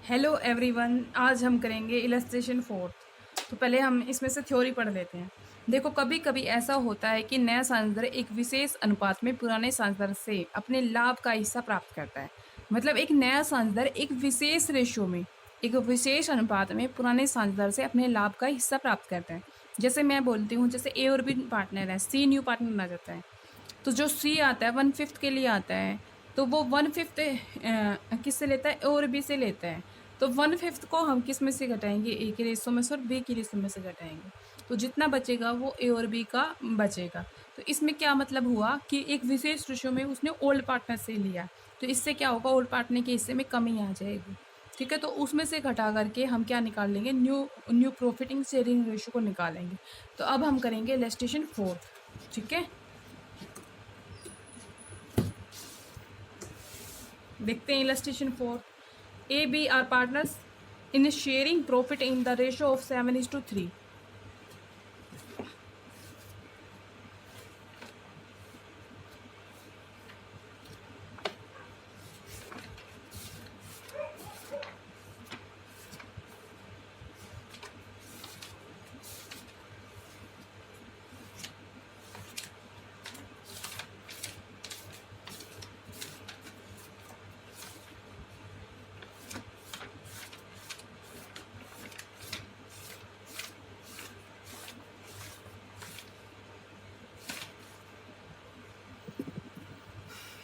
Hello everyone, आज हम करेंगे इलस्ट्रेशन फोर्थ। तो पहले हम इसमें से थ्योरी पढ़ लेते हैं। देखो, कभी कभी ऐसा होता है कि नया सांसदर एक विशेष अनुपात में पुराने सांसदर से अपने लाभ का हिस्सा प्राप्त करता है। मतलब एक नया सांसदर एक विशेष रेशियो में, एक विशेष अनुपात में पुराने सांसदर से अपने लाभ का हिस्सा प्राप्त करता है। जैसे मैं बोलती हूँ, जैसे ए और बी पार्टनर है, सी न्यू पार्टनर आ जाता है। तो जो सी आता है 1/5 के लिए आता है, तो वो 1/5 किससे लेता है? ए और बी से लेता है। तो 1/5 को हम किस में से घटाएंगे? ए के रेशो में से और बी के रेशो में से घटाएंगे। तो जितना बचेगा वो ए और बी का बचेगा। तो इसमें क्या मतलब हुआ कि एक विशेष रेशो में उसने ओल्ड पार्टनर से लिया, तो इससे क्या होगा? ओल्ड पार्टनर के हिस्से में कमी आ जाएगी। ठीक है, तो उसमें से घटा करके हम क्या निकाल लेंगे? न्यू प्रॉफिटिंग शेयरिंग रेशो को निकालेंगे। तो अब हम करेंगे इलस्ट्रेशन फोर्थ। ठीक है, देखते हैं illustration four. A B are partners in sharing profit in the ratio of 7:3।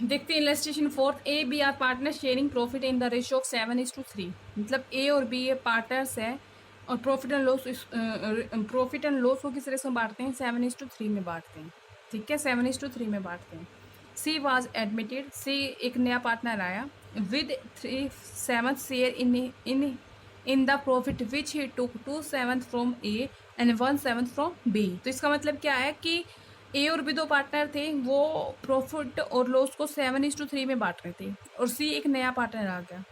देखते हैं illustration fourth. A B are partner sharing profit in the ratio of 7:3। मतलब ए और बी ये पार्टनर्स है और प्रॉफिट एंड लॉस को किस रेशो में बांटते हैं? 7:3 में बांटते हैं। ठीक है, 7:3 में बांटते हैं। सी वॉज एडमिटेड, सी एक नया पार्टनर आया with 3/7 share in the profit which he took 2/7 from A and 1/7 from B. तो इसका मतलब क्या है कि ए और बी दो पार्टनर थे, वो प्रॉफिट और लॉस को 7:3 में बांट रहे थे। और सी एक नया पार्टनर आ गया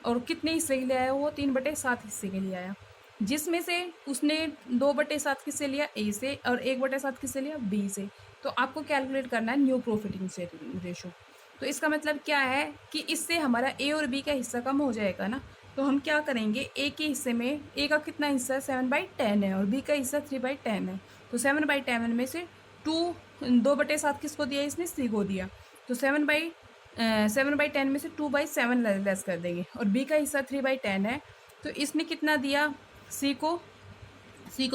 और कितने हिस्से के लिए आया? वो 3/7 हिस्से के लिए आया, जिसमें से उसने 2/7 किससे लिया? ए से, और 1/7 किससे लिया? बी से। तो आपको कैलकुलेट करना है न्यू प्रॉफिटिंग से रेशो। तो इसका मतलब क्या है कि इससे हमारा ए और बी का हिस्सा कम हो जाएगा ना। तो हम क्या करेंगे? ए के हिस्से में ए का कितना हिस्सा है? 7/10 है, और बी का हिस्सा 3/10 है। तो 7/10 में से 2/7 किसको दिया? इसने सी को दिया। तो 7/10 में से 2/7 लेस कर देंगे, और बी का हिस्सा 3/10 है। तो इसने कितना दिया? सी को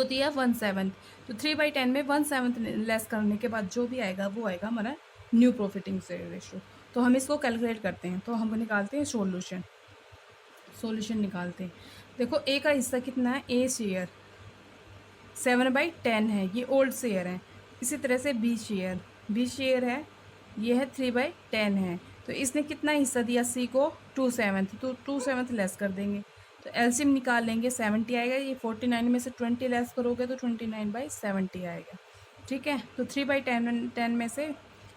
दिया 1/7। तो 3/10 में 1/7 लेस करने के बाद जो भी आएगा वो आएगा हमारा न्यू प्रॉफिटिंग से रेशो। तो हम इसको कैलकुलेट करते हैं। तो हम निकालते हैं सॉल्यूशन निकालते हैं। देखो, ए का हिस्सा कितना है? ए शेयर 7/10 है, ये ओल्ड शेयर है। इसी तरह से बी शेयर है, ये है 3/10 है। तो इसने कितना हिस्सा दिया? सी को 2/7। तो 2/7 लेस कर देंगे, तो एलसीएम निकाल लेंगे, 70 आएगा। ये 49 में से 20 लेस करोगे तो 29/70 आएगा। ठीक है, तो 3/10 में से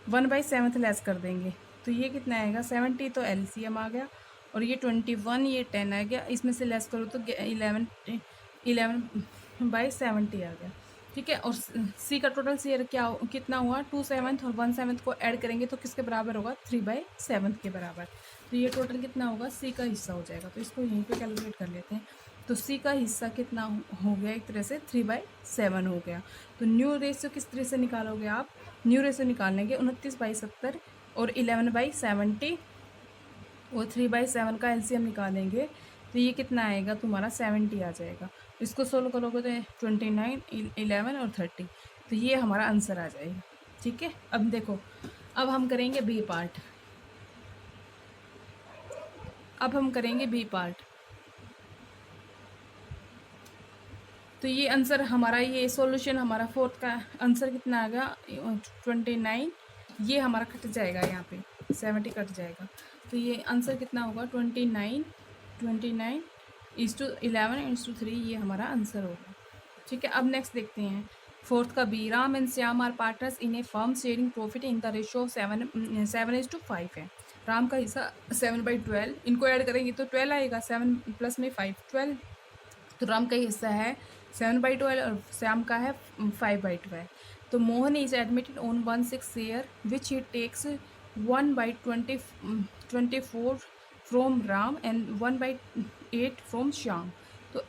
1/7 लेस कर देंगे, तो ये कितना आएगा? 70। तो एलसीएम आ गया, और ये 21, ये 10 आ गया। इसमें से लेस करो तो 11/70 आ गया। ठीक है, और सी का टोटल शेयर कितना हुआ? 2/7 और 1/7 को ऐड करेंगे तो किसके बराबर होगा? 3/7 के बराबर। तो ये टोटल कितना होगा? सी का हिस्सा हो जाएगा। तो इसको यहीं पे कैलकुलेट कर लेते हैं। तो सी का हिस्सा कितना हो गया? एक तरह से 3/7 हो गया। तो न्यू रेशियो किस तरह से निकालोगे आप? न्यू रेशियो निकालेंगे 29/70 और 11/70, और 3/7 का एलसीएम निकालेंगे। तो ये कितना आएगा तुम्हारा? 70 आ जाएगा। इसको सोल्व करोगे तो 29, 11 और 30। तो ये हमारा आंसर आ जाएगा। ठीक है, अब देखो, अब हम करेंगे बी पार्ट। तो ये आंसर हमारा, ये सॉल्यूशन हमारा फोर्थ का आंसर कितना आ गया? 29। ये हमारा कट जाएगा, यहाँ पे 70 कट जाएगा। तो ये आंसर कितना होगा? 29/11/3, ये हमारा आंसर होगा। ठीक है, अब नेक्स्ट देखते हैं फोर्थ का B. Ram and Shyam are partners in a firm sharing profit in the ratio of 7:5 है। राम का हिस्सा 7/12, इनको ऐड करेंगे तो 12 आएगा। 7 प्लस में 5, 12। तो राम का हिस्सा है 7/12 और श्याम का है 5/12। तो Mohan is admitted on 1/6 share which he takes 1/24 from Ram and 1/8 from Shyam. तो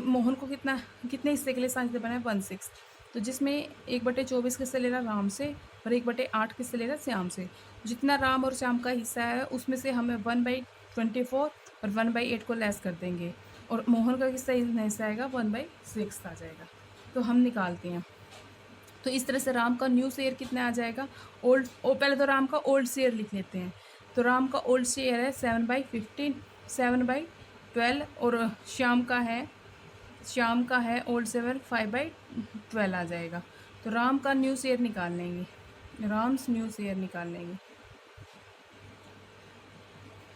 मोहन को कितने हिस्से के लिए साझेदार बना है 1/6। तो जिसमें 1/24 किससे ले रहा राम से और 1/8 किससे ले रहा श्याम से। जितना राम और श्याम का हिस्सा है उसमें से हमें 1/24 और 1/8 को लेस कर देंगे और मोहन का कितना हिस्सा आएगा 1/6 आ जाएगा। तो हम निकालते हैं। तो इस तरह से राम का न्यू शेयर कितना आ जाएगा पहले तो राम का ओल्ड शेयर लिख लेते हैं। तो राम का ओल्ड शेयर है 7/15 7/12 और श्याम का है ओल्ड शेयर 5/12 आ जाएगा। तो राम का न्यू शेयर निकाल लेंगे, राम्स न्यू शेयर निकाल लेंगे।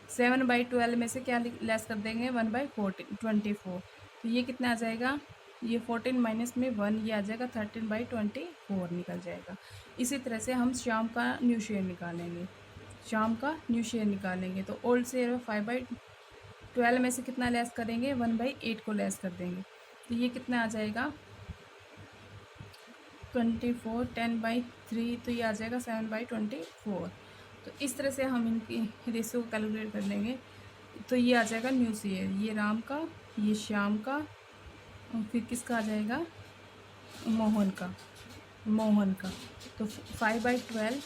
7/12 में से क्या लेस कर देंगे 1/24। तो ये कितना आ जाएगा, ये 14 माइनस में 1 ये आ जाएगा 13/24 निकल जाएगा। इसी तरह से हम श्याम का न्यू शेयर निकालेंगे, श्याम का न्यू शेयर निकालेंगे। तो ओल्ड शेयर में 5/12 में से कितना लेस करेंगे 1/8 को लेस कर देंगे। तो ये कितना आ जाएगा 24 10/3 तो ये आ जाएगा 7/24। तो इस तरह से हम इनकी रेशियो को कैलकुलेट कर लेंगे। तो ये आ जाएगा न्यू शेयर, ये राम का, ये श्याम का और फिर किसका आ जाएगा मोहन का। तो 5/12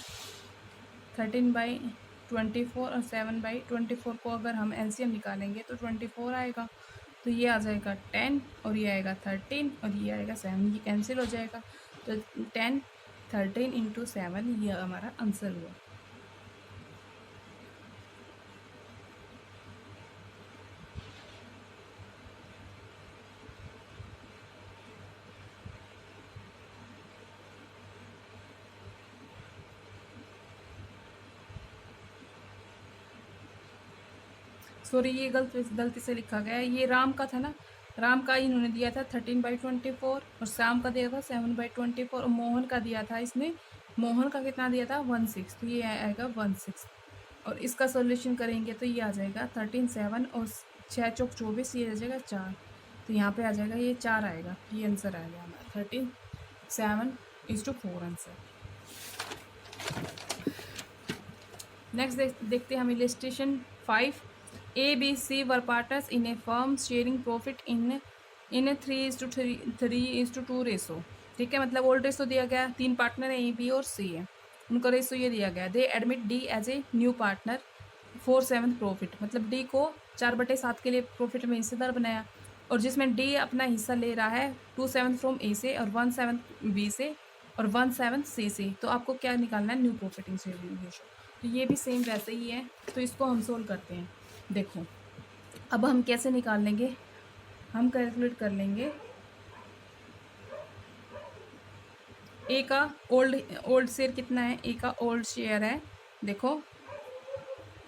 13/24 और 7/24 को अगर हम एलसीएम निकालेंगे तो 24 आएगा। तो ये आ जाएगा 10 और ये आएगा 13 और ये आएगा 7, ये कैंसिल हो जाएगा। तो 10 13 इंटू 7 ये हमारा आंसर हुआ। सॉरी ये गलती से लिखा गया है, ये राम का था ना, राम का इन्होंने दिया था 13/24 और श्याम का दिया था 7/24 और मोहन का दिया था, इसमें मोहन का कितना दिया था 1/6। तो ये आएगा 1/6 और इसका सॉल्यूशन करेंगे तो ये आ जाएगा 13 7 और 6 चौक 24 ये आ जाएगा 4। तो यहाँ पे आ जाएगा ये 4 आएगा, ये आंसर आएगा हमारा 13 7:4 आंसर। नेक्स्ट देखते हैं हम illustration 5। A, B, C were partners in a firm sharing profit in a 3:2 ratio. ठीक है, मतलब ओल्ड रेसो दिया गया, 3 पार्टनर है A, B और C है, उनका रेसो ये दिया गया। They admit D as a new partner 4/7 profit, मतलब D को 4/7 के लिए प्रॉफिट में हिस्सेदार बनाया और जिसमें D अपना हिस्सा ले रहा है 2/7 फ्रॉम A से और 1/7 B से और 1/7 C से। तो आपको क्या निकालना है new profit in sharing ratio. तो ये भी सेम वैसे ही है। तो इसको हम सोल्व करते हैं। देखो अब हम कैसे निकाल लेंगे, हम कैलकुलेट कर लेंगे ए का ओल्ड शेयर कितना है, ए का ओल्ड शेयर है देखो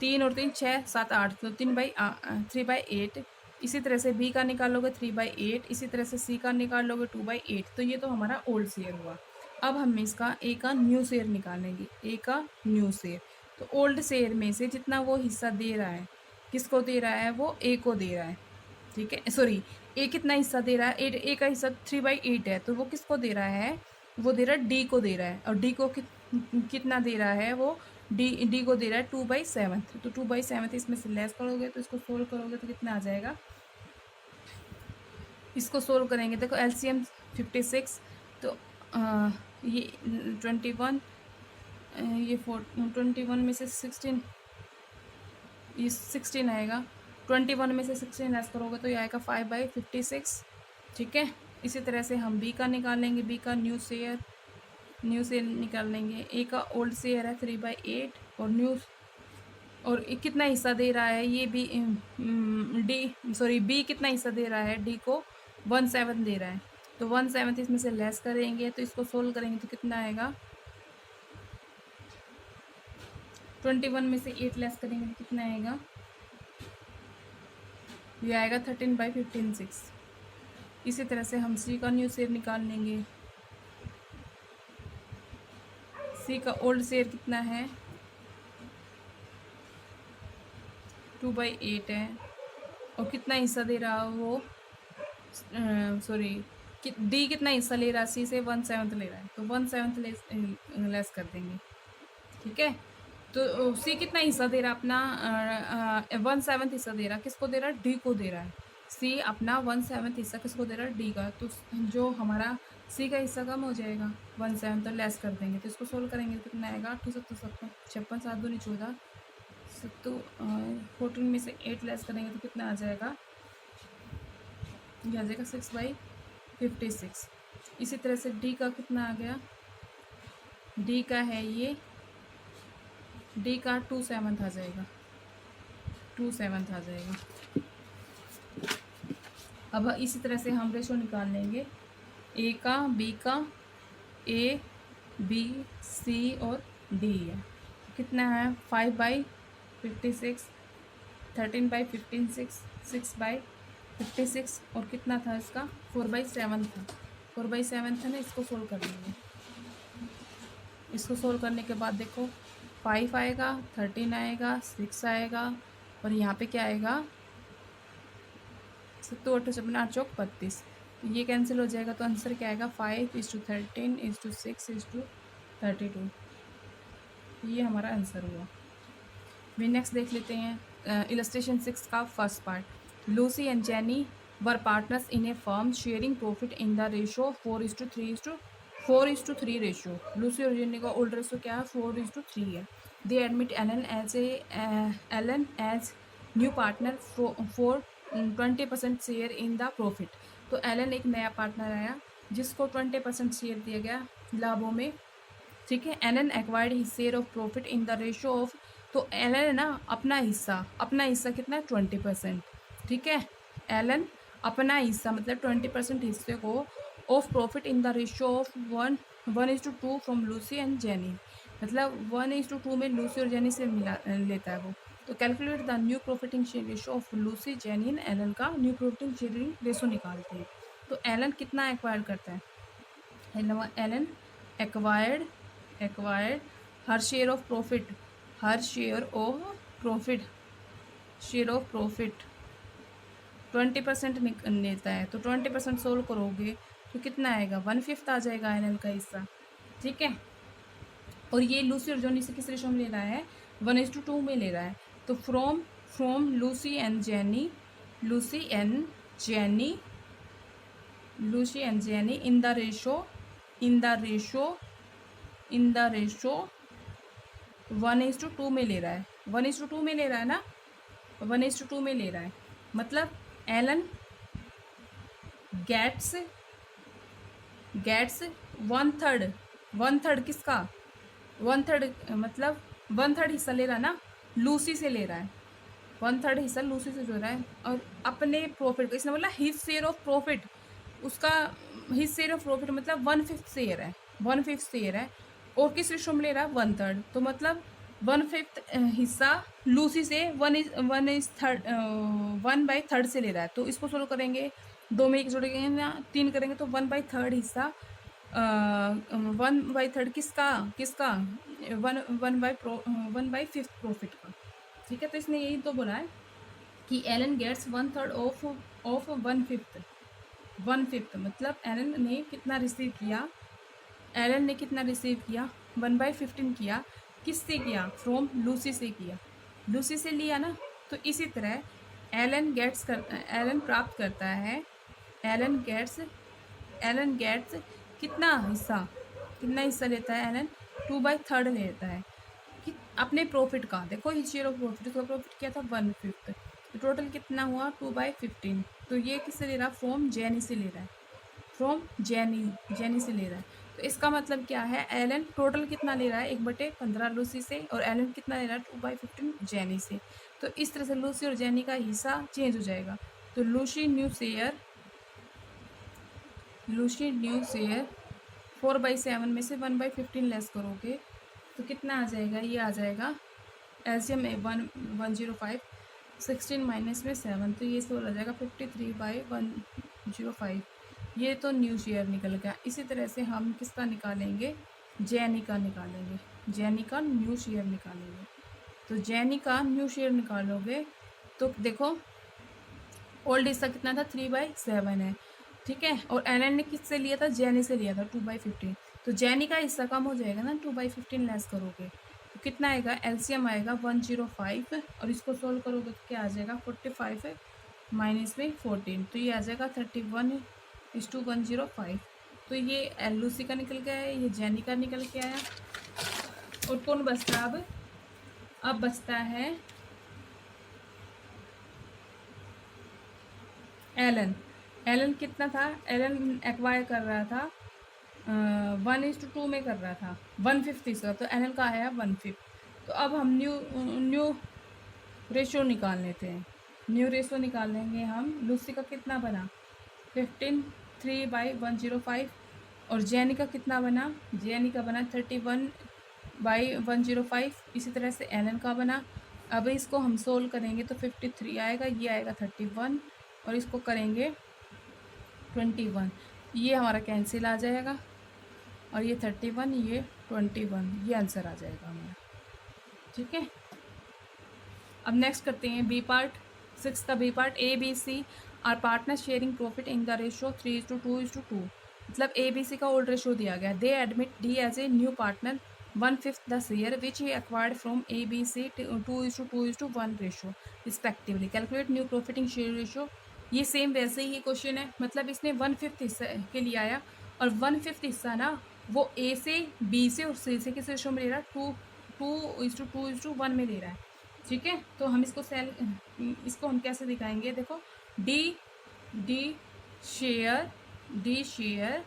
3 और 3 6 7 8 तो 3/8। इसी तरह से बी का निकालोगे 3/8, इसी तरह से सी का निकाल लोगे 2/8। तो ये तो हमारा ओल्ड शेयर हुआ। अब हम इसका ए का न्यू शेयर निकालेंगे, ए का न्यू शेयर। तो ओल्ड शेयर में से जितना वो हिस्सा दे रहा है, किसको दे रहा है, वो ए को दे रहा है। ठीक है, सॉरी ए कितना हिस्सा दे रहा है, ए का हिस्सा 3/8 है, तो वो किसको दे रहा है, वो दे रहा है डी को दे रहा है। और डी को कितना दे रहा है, वो डी को दे रहा है 2/7। तो 2/7 इसमें से लेस करोगे तो इसको सोल्व करोगे तो कितना आ जाएगा, इसको सोल्व करेंगे देखो एलसीएम 56। तो ये 21 ये 21 में से 16 ये 16 आएगा, 21 में से 16 लेस करोगे तो ये आएगा 5/56। ठीक है, इसी तरह से हम बी का निकालेंगे, बी का न्यू शेयर निकाल लेंगे। ए का ओल्ड शेयर है 3/8 और कितना हिस्सा दे रहा है ये बी कितना हिस्सा दे रहा है, डी को 1/7 दे रहा है। तो 1/7 इसमें से लेस करेंगे तो इसको सोल्व करेंगे तो कितना आएगा, 21 में से 8 लेस करेंगे तो कितना आएगा, ये आएगा 13/15/6। इसी तरह से हम सी का न्यू शेयर निकाल लेंगे। सी का ओल्ड शेयर कितना है 2/8 है और कितना हिस्सा दे रहा है वो डी कितना हिस्सा ले रहा है सी से 1/7 ले रहा है, तो 1/7 लेस कर देंगे। ठीक है, तो सी कितना हिस्सा दे रहा है अपना 1/7 हिस्सा दे रहा है, किसको दे रहा है, डी को दे रहा है। सी अपना 1/7 हिस्सा किसको दे रहा है, डी का। तो जो हमारा सी का हिस्सा कम हो जाएगा 1/7, तो लेस कर देंगे। तो इसको सोल्व करेंगे तो कितना आएगा, 8 सत्तू 56 7 दूनी 14 सत्तू 14 में से 8 लेस करेंगे तो कितना आ जाएगा, ये आ जाएगा 6/56। इसी तरह से डी का कितना आ गया, डी का है ये, डी का 2/7 आ जाएगा, 2/7 आ जाएगा। अब इसी तरह से हम रेशो निकाल लेंगे ए का, बी का, ए बी सी और डी है। कितना है, 5/56, 13/15 6/56 और कितना था इसका, 4/7 था, 4/7 था ना। इसको सोल्व कर लेंगे। इसको सोल्व करने के बाद देखो 5 आएगा, 13 आएगा, 6 आएगा और यहाँ पे क्या आएगा, 7 8 56 8 चौक 32। ये कैंसिल हो जाएगा तो आंसर क्या आएगा, 5:13:6:32। ये हमारा आंसर हुआ। वी नेक्स्ट देख लेते हैं इलस्ट्रेशन 6 का first part. Lucy and Jenny were partners in a firm sharing profit in the ratio 4:3 ratio. Lucy और जेनी का ओल्ड रेशो क्या है, 4:3 है। They admit Allen as new partner for 20% share in the profit. तो Allen एक नया partner आया जिसको 20% शेयर दिया गया लाभों में, ठीक है। Allen acquired his share of profit in the ratio of, तो एलन है ना अपना हिस्सा कितना है, 20%, ठीक है। एलन अपना हिस्सा मतलब 20% हिस्से को of profit in the ratio of 1:2 from Lucy and jenny, मतलब 1:2 में लूसी और जेनी से मिला लेता है वो। तो calculate the new profiting share ratio of Lucy Jenny and Allen का न्यू प्रॉफिटिंग शेयरिंग रेशो निकालते हैं। तो एलन कितना एक्वायर करता है, Allen acquired her share of profit, share of profit 20% लेता है। तो 20% सोल्व करोगे तो कितना आएगा, 1/5 आ जाएगा एलन का हिस्सा, ठीक है। और ये लूसी और जॉनी से किस रेशो में ले रहा है, 1:2 में ले रहा है। तो from Lucy and jenny in the ratio 1:2 में ले रहा है, 1:2 में ले रहा है ना, 1:2 में ले रहा है। मतलब एलन गेट्स 1/3 किसका, 1/3 मतलब 1/3 हिस्सा ले रहा है ना, लूसी से ले रहा है, 1/3 हिस्सा लूसी से जो रहा है। और अपने प्रॉफिट को, इसने बोला हिज शेयर ऑफ प्रॉफिट, उसका हिज शेयर ऑफ प्रॉफिट मतलब 1/5 शेयर है, 1/5 शेयर है। और किस रेशो में ले रहा है, 1/3। तो मतलब 1/5 हिस्सा लूसी से 1/3 से ले रहा है। तो इसको सोल्व करेंगे, 2 में 1 जोड़ेंगे ना, 3 करेंगे तो 1/3 हिस्सा 1/3 किसका 1/5 प्रॉफिट का, ठीक है। तो इसने यही तो बोला है कि एलन गेट्स 1/3 ऑफ 1/5 मतलब एलन ने कितना रिसीव किया, 1/15 किया, किससे किया, फ्रॉम लूसी से किया, लूसी से लिया ना। तो इसी तरह एलन प्राप्त करता है, एलन गेट्स कितना हिस्सा लेता है एलन, 2/3 लेता है कि अपने प्रॉफिट का। देखो हिज शेयर ऑफ प्रॉफिट, उसका प्रॉफिट क्या था, 1/5। तो टोटल कितना हुआ, 2/15। तो ये किससे ले रहा है, फ्रॉम जेनी से ले रहा है, जेनी से ले रहा है। तो इसका मतलब क्या है, एलन टोटल कितना ले रहा है, 1/15 लूसी से, और एलन कितना ले रहा है, 2/15 जेनी से। तो इस तरह से लूसी और जेनी का हिस्सा चेंज हो जाएगा। तो लूसी न्यू शेयर 4/7 में से 1/15 लेस करोगे तो कितना आ जाएगा, ये आ जाएगा एलसीएम 105, 16 माइनस में 7, तो ये सोल्व हो जाएगा 53/105। ये तो न्यू शेयर निकल गया। इसी तरह से हम किसका निकालेंगे, जेनी का निकालेंगे, जेनी का न्यू शेयर निकालेंगे। तो जेनी का न्यू शेयर निकालोगे तो देखो ओल्ड हिस्सा कितना था, 3/7 है, ठीक है। और एलन ने किससे लिया था, जेनी से लिया था, 2/15। तो जेनी का हिस्सा कम हो जाएगा ना, 2/15 लेस करोगे तो कितना आएगा, एलसीएम आएगा 105 और इसको सोल्व करोगे तो क्या आ जाएगा, 45 है माइनस में 14, तो ये आ जाएगा 31:105। तो ये लूसी का निकल गया है, ये जैनी का निकल के आया। और कौन बचता है अब बचता है एलन। एलन कितना था, एलन एक्वायर कर रहा था 1:2 में कर रहा था 1/5 का, तो एलन का आया 1/5। तो अब हम न्यू रेशो निकाल लेते हैं। न्यू रेशो निकाल लेंगे हम। लूसी का कितना बना 15 3/105 और जैनी का कितना बना, जैनी का बना 31/105। इसी तरह से एलन का बना। अब इसको हम सोल्व करेंगे तो 53 आएगा, ये आएगा 31 और इसको करेंगे 21, ये हमारा कैंसिल आ जाएगा और ये 31 ये 21, ये आंसर आ जाएगा हमारा। ठीक है, अब नेक्स्ट करते हैं बी पार्ट। 6 का B part, A B C are partner sharing profit in the ratio 3:2:2। मतलब ए बी सी का ओल्ड रेशो दिया गया। They admit D as a new partner 1/5 the share which he acquired from A B C 2:2:1 ratio respectively. Calculate new profiting share ratio. ये same वैसे ही question है, मतलब इसने 1/5 हिस्सा के लिए आया और 1/5 हिस्सा ना वो ए से बी से और सी से किस रेशो में ले रहा है, 2:2:1 में ले रहा है। ठीक है, तो हम इसको हम कैसे दिखाएंगे, देखो D share 1/5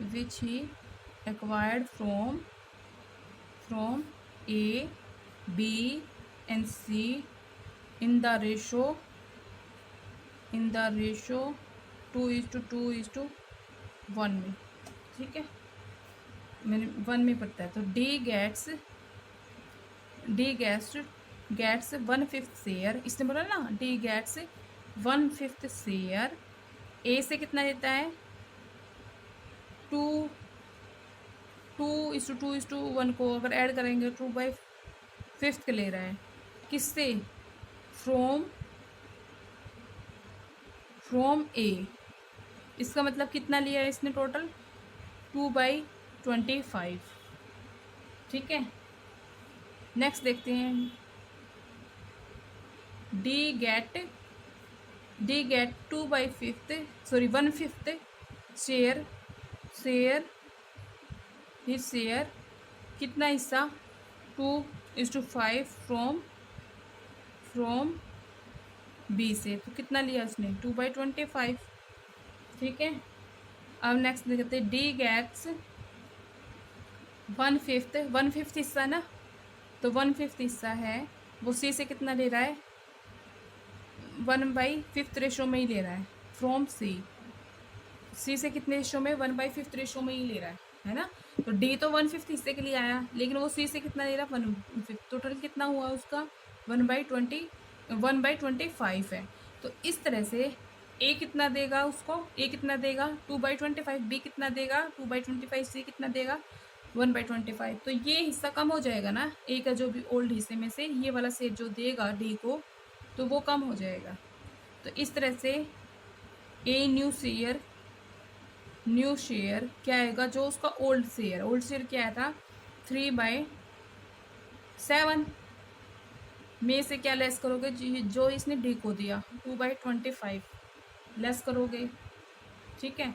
which he acquired from A, B and C in the ratio 2:2:1 में। ठीक है, मैंने 1 में पढ़ता है। तो डी गेट्स 1/5 शेयर, इसने बोला ना डी गेट्स 1/5 शेयर। ए से कितना देता है 2:2:1 को अगर ऐड करेंगे 2/5 के ले रहा है। किससे, फ्रॉम ए। इसका मतलब कितना लिया है इसने टोटल 2/25। ठीक है, नेक्स्ट देखते हैं डी गेट 1/5 शेयर कितना हिस्सा 2:5 फ्रॉम बी से, तो कितना लिया उसने 2/25। ठीक है, अब नेक्स्ट देखते हैं डी गेट्स 1/5 हिस्सा ना, तो 1/5 हिस्सा है वो सी से कितना ले रहा है 1/5 रेशो में ही ले रहा है फ्रॉम सी से कितने रेशो में 1/5 रेशो में ही ले रहा है ना। तो डी तो 1/5 हिस्से के लिए आया, लेकिन वो सी से कितना ले रहा है 1/5। टोटल कितना हुआ उसका 1/25 है। तो इस तरह से ए कितना देगा उसको, ए कितना देगा 2/25, बी कितना देगा 2/25, सी कितना देगा 1/25। तो ये हिस्सा कम हो जाएगा ना ए का, जो भी ओल्ड हिस्से में से ये वाला शेयर जो देगा डी को, तो वो कम हो जाएगा। तो इस तरह से ए न्यू शेयर क्या आएगा, जो उसका ओल्ड शेयर क्या आया था 3/7 में से क्या लेस करोगे, जो इसने डी को दिया 2/25 लेस करोगे। ठीक है,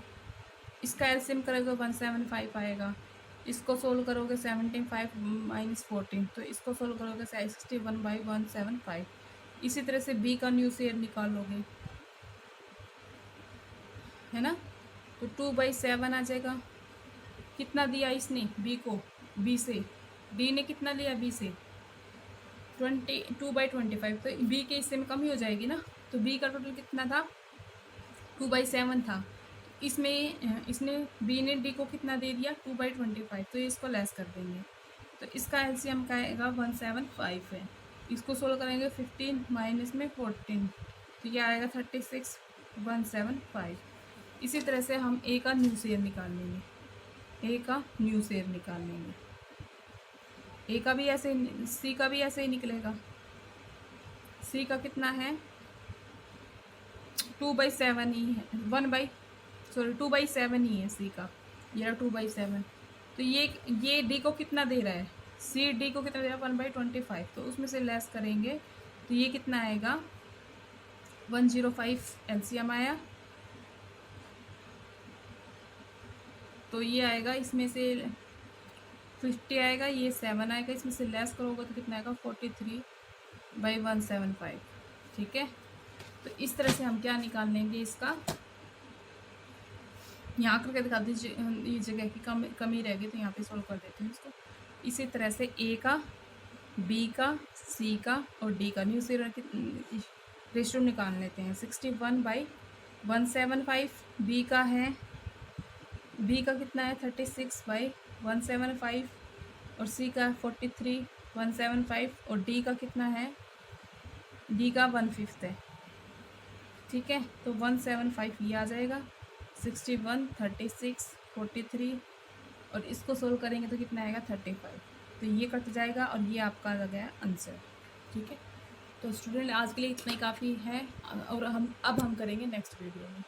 इसका एलसीएम करोगे 175 आएगा। इसको सोल्व करोगे 75 - 14, तो इसको सोल्व करोगे 61/175। इसी तरह से बी का न्यू शेयर निकालोगे, है ना, तो 2/7 आ जाएगा। कितना दिया इसने बी को, बी से डी ने कितना लिया बी से 2/25, तो बी के हिस्से में कम ही हो जाएगी ना। तो बी का टोटल कितना था 2/7 था। इसने बी ने डी को कितना दे दिया 2/25, तो इसको लेस कर देंगे। तो इसका एलसीएम का आएगा 175 है। इसको सोल्व करेंगे 15 माइनस में 14, तो ये आएगा 36,175। इसी तरह से हम ए का न्यू शेयर निकाल लेंगे, ए का भी ऐसे, सी का भी ऐसे ही निकलेगा। सी का कितना है 2/7 ही है, 2/7 ही है सी का, ये 2/7। तो ये डी को कितना दे रहा है, सी डी को कितना दे रहा है 1/25, तो उसमें से लेस करेंगे तो ये कितना आएगा 105 एलसीएम आया। तो ये आएगा इसमें से 50 आएगा, ये 7 आएगा, इसमें से लेस करोगे तो कितना आएगा 43/175। ठीक है, तो इस तरह से हम क्या निकाल लेंगे इसका, यहाँ करके दिखा दीजिए, ये जगह की कमी रहेगी तो यहाँ पे सॉल्व कर देते हैं इसको। इसी तरह से ए का, बी का, सी का और डी का न्यू जीरो की रेशियो निकाल लेते हैं। 61/175 बी का है, बी का कितना है 36/175 और सी का 43/175 और डी का कितना है, डी का 1/5 है। ठीक है, तो 175 ये आ जाएगा, 61, 36, 43 और इसको सोल्व करेंगे तो कितना आएगा 35। तो ये कट जाएगा और ये आपका आ गया आंसर। ठीक है, तो स्टूडेंट आज के लिए इतना ही काफ़ी है और अब हम करेंगे नेक्स्ट वीडियो में।